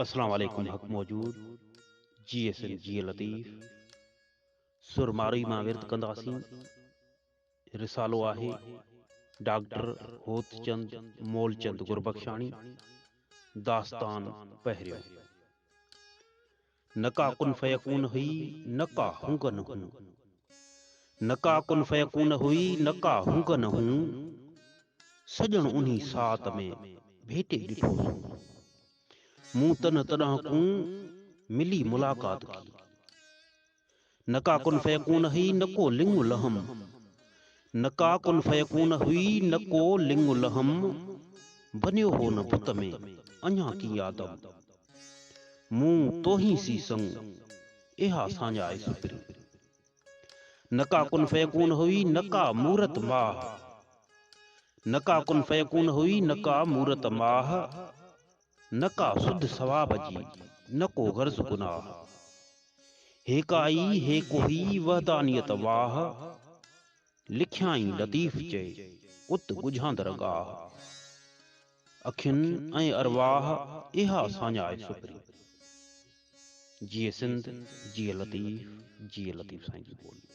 अस्सलाम वालेकुम हक मौजूद GSN जी लतीफ़ सुरमारी मां विर्त कंदासीं। रिसालो आहे डॉक्टर होतचंद मोलचंद गुरबख्शाणी। दास्तान पहिरियों। नका कुन फयकून हुई नका हुंगन हूं। नका कुन फयकून हुई नका हुंगन हूं। सजण उन्हीं सात में भेटे ॾिठोसूं। मूं तन तॾहिं कूं मिली मुलाकात की। नका कुन फयकून हुई नको लिंग लहम। नका कुन फयकून हुई नको लिंग लहम। बनियो हो न बुत में अञा की आदम। मूं तो ही सी संग इहा साञाए सुपरी। नका कुन फयकून हुई नका मूरत माह। नका कुन फयकून हुई नका मूरत माह। नका सुध सवाब जी नको गर्ज गुनाह। हेकाई हे कोही वहदानियत वाह। लिख्याई लतीफ़ चए उत गुझांदर गाह। अखिन ऐं अरवाह इहा साञाए सुपरी। जिए सिंध जिए लतीफ़ साईं जी ॿोली।